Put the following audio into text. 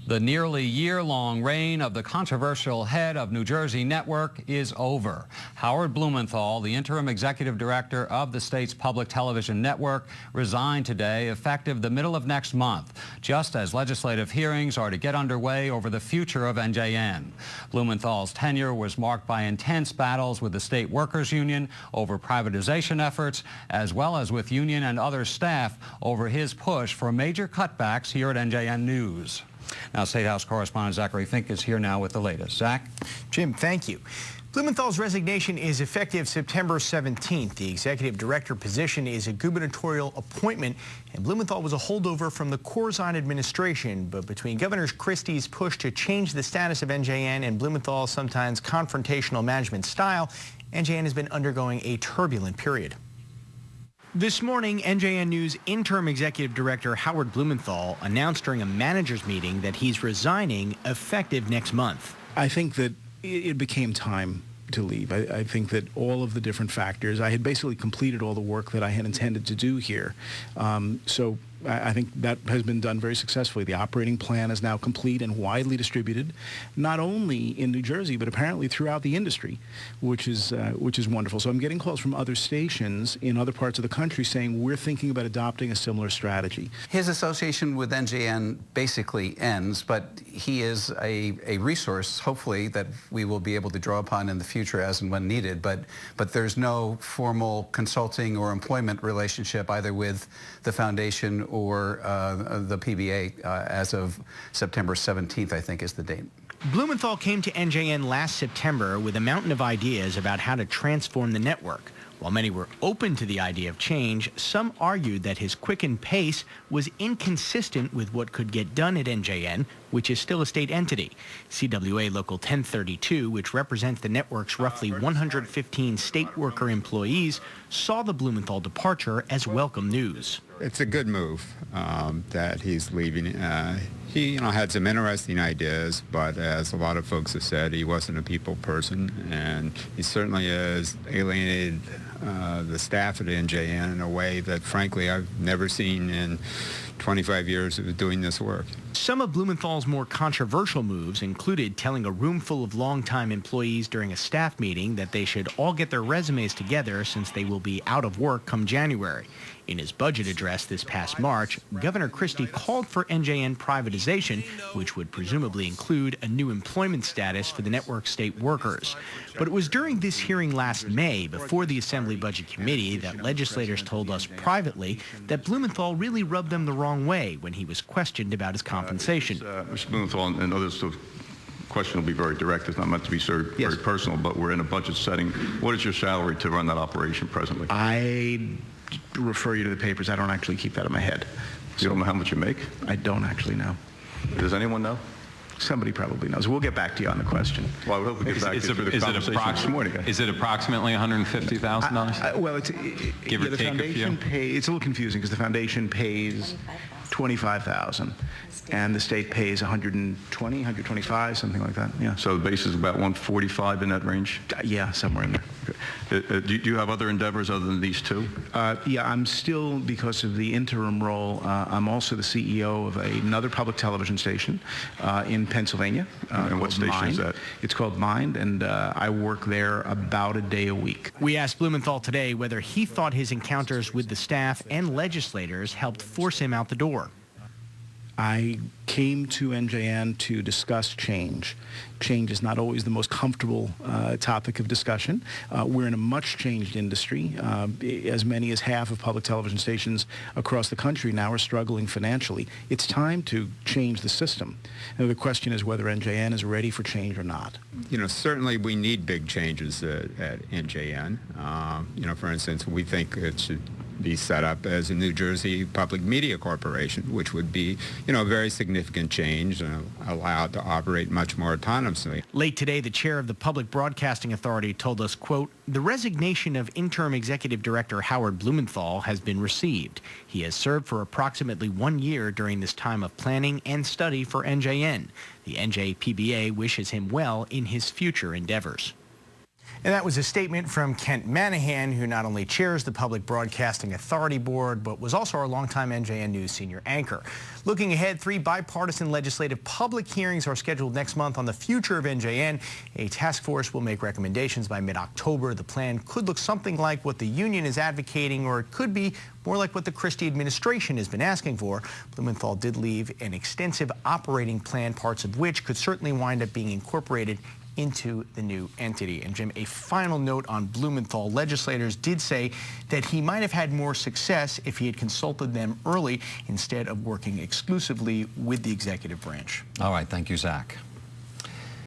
The nearly year-long reign of the controversial head of New Jersey Network is over. Howard Blumenthal, the interim executive director of the state's public television network, resigned today, effective the middle of next month, just as legislative hearings are to get underway over the future of NJN. Blumenthal's tenure was marked by intense battles with the state workers union over privatization efforts, as well as with union and other staff over his push for major cutbacks here at NJN News. Now, State House correspondent Zachary Fink is here now with the latest. Zach? Jim, thank you. Blumenthal's resignation is effective September 17th. The executive director position is a gubernatorial appointment, and Blumenthal was a holdover from the Corzine administration. But between Governor Christie's push to change the status of NJN and Blumenthal's sometimes confrontational management style, NJN has been undergoing a turbulent period. This morning, NJN News interim executive director Howard Blumenthal announced during a managers meeting that he's resigning effective next month. I think that it became time to leave. I think that all of the different factors, I had basically completed all the work that I had intended to do here. So I think that has been done very successfully. The operating plan is now complete and widely distributed, not only in New Jersey, but apparently throughout the industry, which is wonderful. So I'm getting calls from other stations in other parts of the country saying we're thinking about adopting a similar strategy. His association with NJN basically ends, but he is a resource, hopefully, that we will be able to draw upon in the future as and when needed. But there's no formal consulting or employment relationship either with the foundation or the PBA as of September 17th, I think is the date. Blumenthal came to NJN last September with a mountain of ideas about how to transform the network. While many were open to the idea of change, some argued that his quickened pace was inconsistent with what could get done at NJN, which is still a state entity. CWA Local 1032, which represents the network's roughly 115 state worker employees, saw the Blumenthal departure as welcome news. It's a good move that he's leaving. He had some interesting ideas, but as a lot of folks have said, he wasn't a people person, and he certainly has alienated the staff at NJN in a way that, frankly, I've never seen in 25 years of doing this work. Some of Blumenthal's more controversial moves included telling a room full of longtime employees during a staff meeting that they should all get their resumes together since they will be out of work come January. In his budget address this past March, Governor Christie called for NJN privatization, which would presumably include a new employment status for the network's state workers. But it was during this hearing last May, before the Assembly Budget Committee, that legislators told us privately that Blumenthal really rubbed them the wrong way when he was questioned about his compensation. Mr. Blumenthal and others, the question will be very direct. It's not meant to be very personal, but we're in a budget setting. What is your salary to run that operation presently? I refer you to the papers. I don't actually keep that in my head. You don't know how much you make? I don't actually know. Does anyone know? Somebody probably knows. We'll get back to you on the question. Well, I would hope we get back to the conversation this morning. Is it approximately $150,000? Well, Give or the take foundation it's a little confusing because the foundation pays $25,000 and the state pays $120, $125, something like that. Yeah. So the base is about $145 in that range? Yeah, somewhere in there. Do you have other endeavors other than these two? Yeah, I'm still, because of the interim role, I'm also the CEO of another public television station in Pennsylvania. And what station is that? It's called Mind, and I work there about a day a week. We asked Blumenthal today whether he thought his encounters with the staff and legislators helped force him out the door. I came to NJN to discuss change. Change is not always the most comfortable topic of discussion. We're in a much changed industry. As many as half of public television stations across the country now are struggling financially. It's time to change the system. Now, the question is whether NJN is ready for change or not. Certainly we need big changes at NJN. For instance, we think it should be set up as a New Jersey Public Media Corporation, which would be, a very significant change and allowed to operate much more autonomously. Late today, the chair of the Public Broadcasting Authority told us, quote, "The resignation of interim executive director Howard Blumenthal has been received. He has served for approximately 1 year during this time of planning and study for NJN. The NJPBA wishes him well in his future endeavors." And that was a statement from Kent Manahan, who not only chairs the Public Broadcasting Authority Board, but was also our longtime NJN News senior anchor. Looking ahead, 3 bipartisan legislative public hearings are scheduled next month on the future of NJN. A task force will make recommendations by mid-October. The plan could look something like what the union is advocating, or it could be more like what the Christie administration has been asking for. Blumenthal did leave an extensive operating plan, parts of which could certainly wind up being incorporated into the new entity. And Jim, a final note on Blumenthal. Legislators did say that he might have had more success if he had consulted them early instead of working exclusively with the executive branch. All right, thank you, Zach.